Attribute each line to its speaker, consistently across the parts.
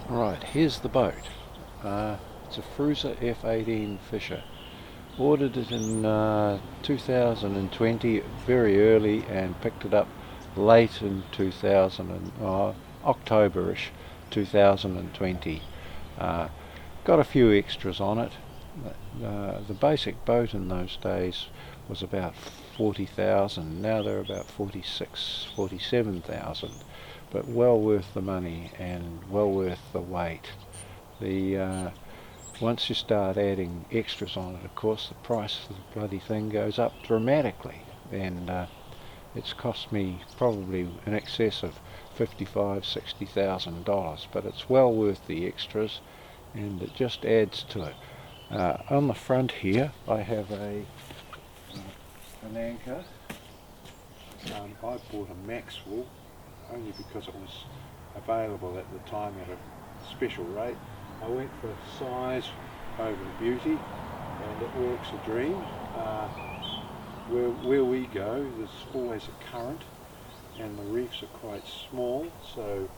Speaker 1: Right, here's the boat. It's a Frewza F18 Fisher. Ordered it in 2020, very early, and picked it up late in 2000 October-ish 2020. Uh, got a few extras on it. The basic boat in those days was about 40,000. Now they're about 46, 47,000, but well worth the money and well worth the wait. The Once you start adding extras on it, of course, the price of the bloody thing goes up dramatically, and it's cost me probably in excess of $55,000, $60,000, but it's well worth the extras, and it just adds to it. On the front here, I have an anchor. I bought a Maxwell only because it was available at the time at a special rate. I went for size over beauty, and it works a dream. Where we go, there's always a current, and the reefs are quite small, so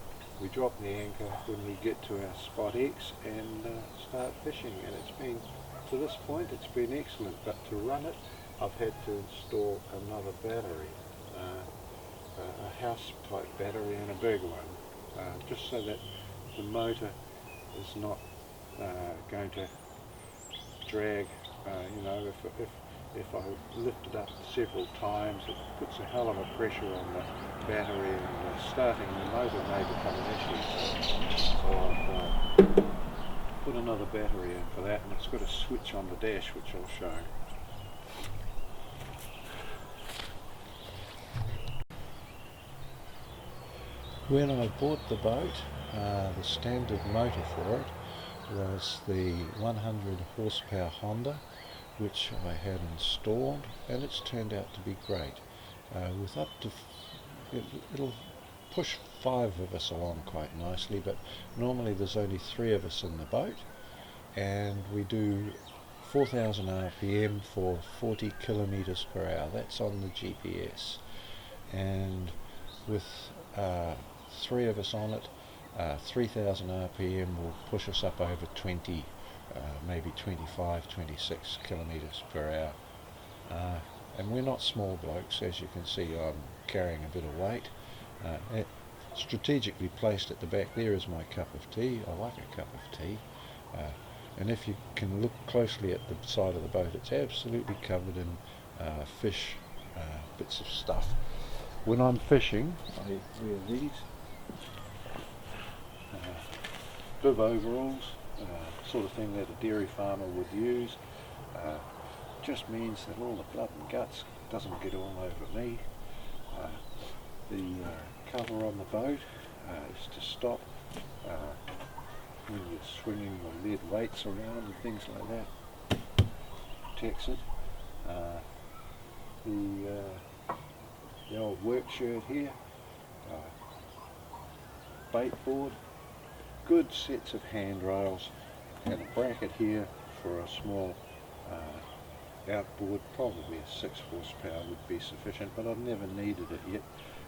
Speaker 1: we drop the anchor when we get to our spot X and start fishing. And it's been, to this point, it's been excellent. But to run it, I've had to install another battery, a house-type battery and a big one, just so that the motor is not going to drag. If I lift it up several times, it puts a hell of a pressure on the battery, and starting the motor may become an issue. So I've put another battery in for that, and it's got a switch on the dash which I'll show. When I bought the boat, the standard motor for it was the 100 horsepower Honda, which I had installed, and it's turned out to be great. With up to, it'll push 5 of us along quite nicely, but normally there's only 3 of us in the boat, and we do 4,000 RPM for 40 kilometers per hour. That's on the GPS, and with 3 of us on it, 3,000 RPM will push us up over 20, maybe 25, 26 kilometers per hour. And we're not small blokes, as you can see. I'm carrying a bit of weight. Strategically placed at the back there is my cup of tea. I like a cup of tea. And if you can look closely at the side of the boat, it's absolutely covered in fish, bits of stuff. When I'm fishing, I wear these bib overalls, sort of thing that a dairy farmer would use. Just means that all the blood and guts doesn't get all over me. The cover on the boat is to stop when you're swinging the lead weights around and things like that. Protects it. The old work shirt here, bait board, good sets of handrails, and a bracket here for a small outboard. Probably a 6 horsepower would be sufficient, but I've never needed it yet.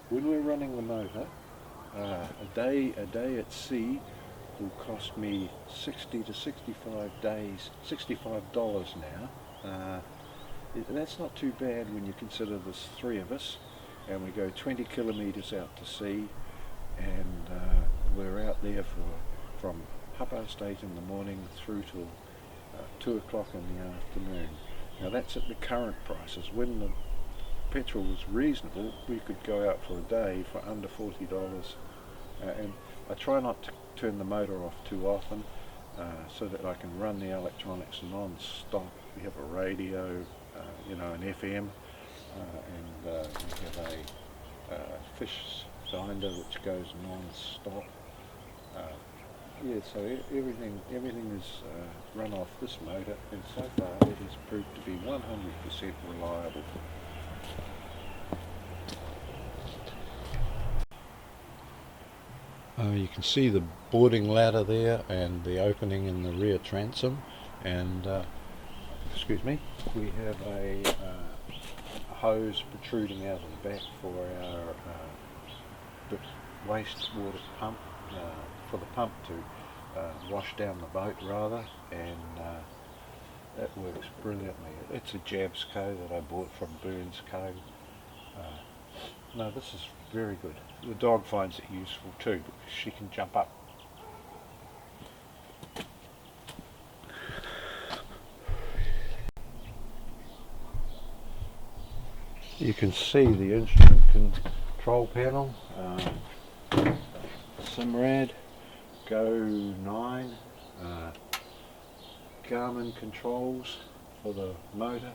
Speaker 1: When we're running the motor, a day at sea will cost me $60 to $65 now. That's not too bad when you consider there's 3 of us, and we go 20 kilometres out to sea, and we're out there from 8:30 in the morning through till 2 o'clock in the afternoon. Now that's at the current prices. When the petrol was reasonable, we could go out for a day for under $40, and I try not to turn the motor off too often, so that I can run the electronics non-stop. We have a radio, an FM, and we have a fish finder which goes non-stop. So everything is run off this motor, and so far it has proved to be 100% reliable. You can see the boarding ladder there and the opening in the rear transom, and we have a hose protruding out of the back for our wastewater pump, for the pump to wash down the boat rather, and that works brilliantly. It's a Jabs Co that I bought from Burns Co. No, this is very good. The dog finds it useful too because she can jump up. You can see the instrument control panel, Simrad, Go 9, Garmin controls for the motor,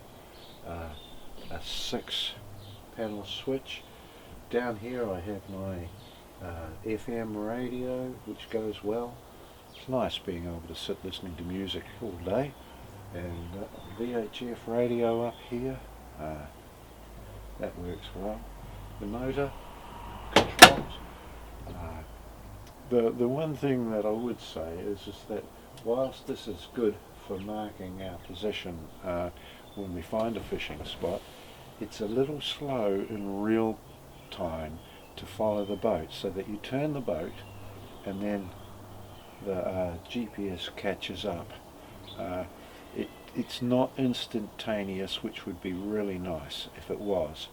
Speaker 1: a 6 panel switch. Down here I have my FM radio, which goes well. It's nice being able to sit listening to music all day, and VHF radio up here. That works well. The motor controls. The one thing that I would say is that whilst this is good for marking our position when we find a fishing spot, it's a little slow in real time to follow the boat, so that you turn the boat and then the GPS catches up. It's not instantaneous, which would be really nice if it was,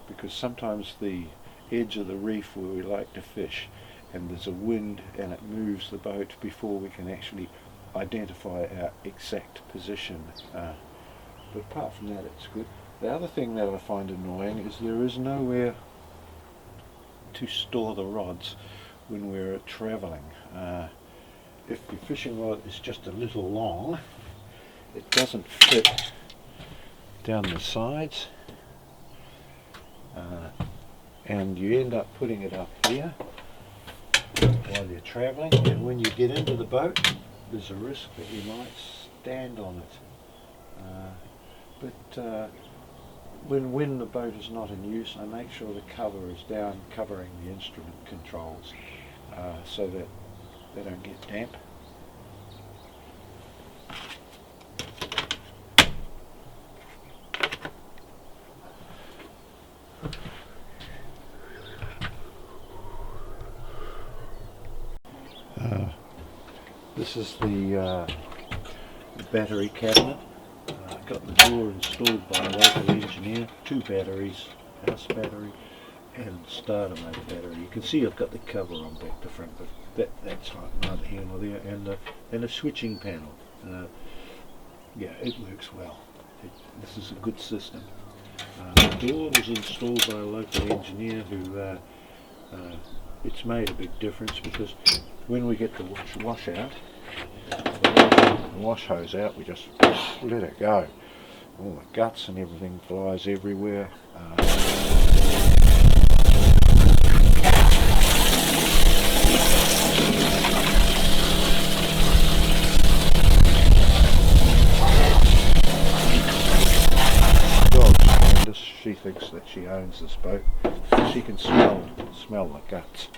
Speaker 1: because sometimes the edge of the reef where we like to fish, and there's a wind and it moves the boat before we can actually identify our exact position. But apart from that, it's good. The other thing that I find annoying is there is nowhere to store the rods when we're travelling. If your fishing rod is just a little long, it doesn't fit down the sides, and you end up putting it up here while you're travelling, and when you get into the boat there's a risk that you might stand on it. But when the boat is not in use, I make sure the cover is down, covering the instrument controls, so that they don't get damp. This is the battery cabinet. Got the door installed by a local engineer, 2 batteries, house battery and starter motor battery. You can see I've got the cover on back to front, but that's neither here nor there, and a switching panel. Yeah, it works well. This is a good system. The door was installed by a local engineer who it's made a big difference, because when we get the wash out, the wash hose out, we just let it go. All the guts and everything flies everywhere. She thinks that she owns this boat. She can smell the guts.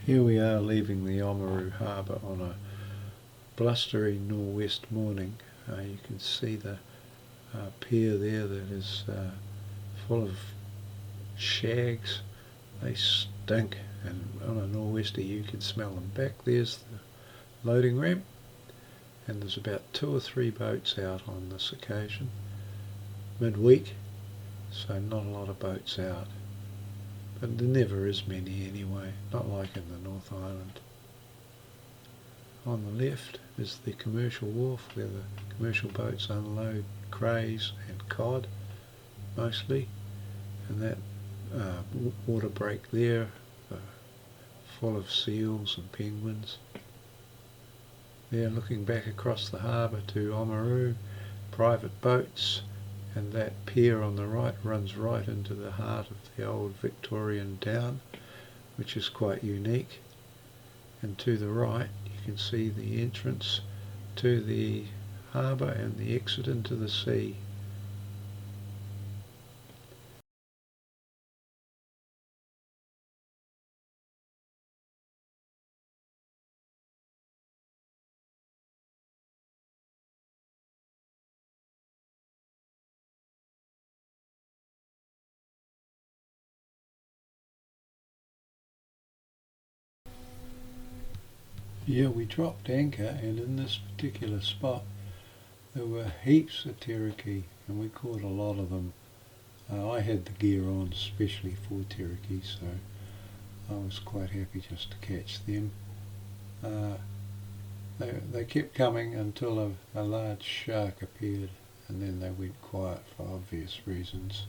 Speaker 1: Here we are leaving the Oamaru harbour on a blustery nor'west morning. You can see the pier there that is full of shags. They stink, and on a nor'wester you can smell them. Back there's the loading ramp, and there's about 2 or 3 boats out on this occasion. Midweek, so not a lot of boats out. But there never is many anyway, not like in the North Island. On the left is the commercial wharf where the commercial boats unload crays and cod mostly, and that water break there full of seals and penguins. There, looking back across the harbour to Oamaru, private boats, and that pier on the right runs right into the heart of the old Victorian town, which is quite unique. And to the right you can see the entrance to the harbour and the exit into the sea. Yeah, we dropped anchor, and in this particular spot there were heaps of Tarakihi, and we caught a lot of them. I had the gear on especially for Tarakihi, so I was quite happy just to catch them. They kept coming until a large shark appeared, and then they went quiet for obvious reasons.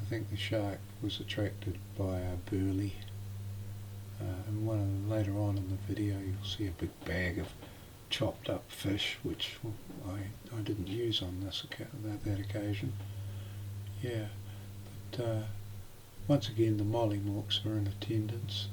Speaker 1: I think the shark was attracted by a burley. And later on in the video you'll see a big bag of chopped up fish, which I didn't use on that occasion. Yeah, but once again the mollymawks are in attendance.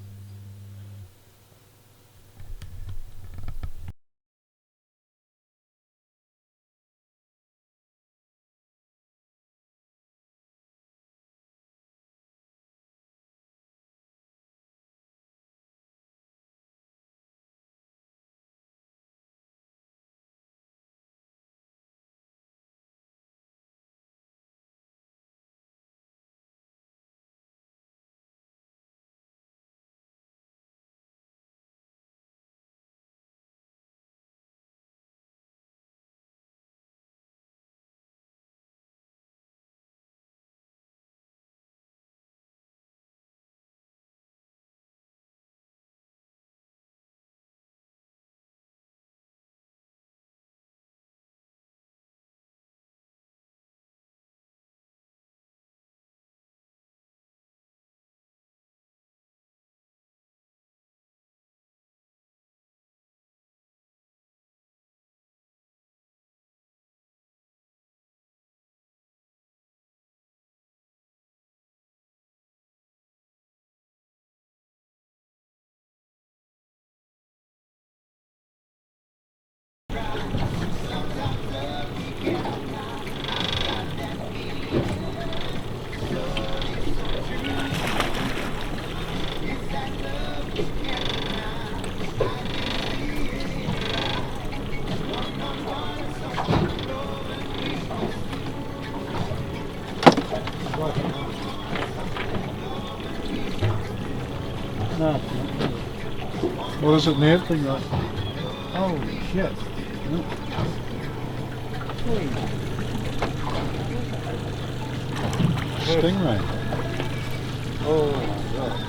Speaker 2: No.
Speaker 1: What is it now?
Speaker 2: Holy shit.
Speaker 1: Stingray.
Speaker 2: Oh my god.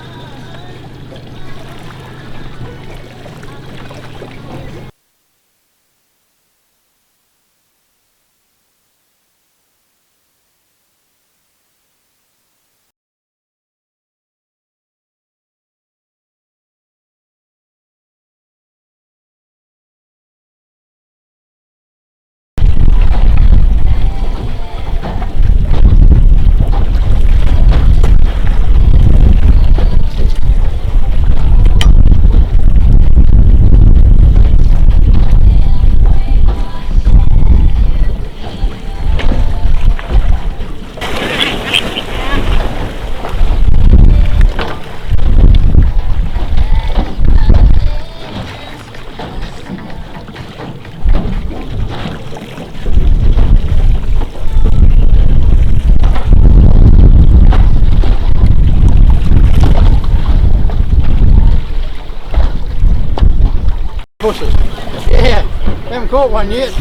Speaker 2: Yeah, haven't caught one yet.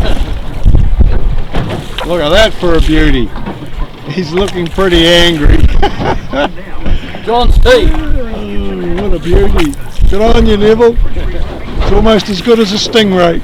Speaker 1: Look at that for a beauty. He's looking pretty angry.
Speaker 2: John's teeth.
Speaker 1: Oh, what a beauty. Good on you, Neville. It's almost as good as a stingray.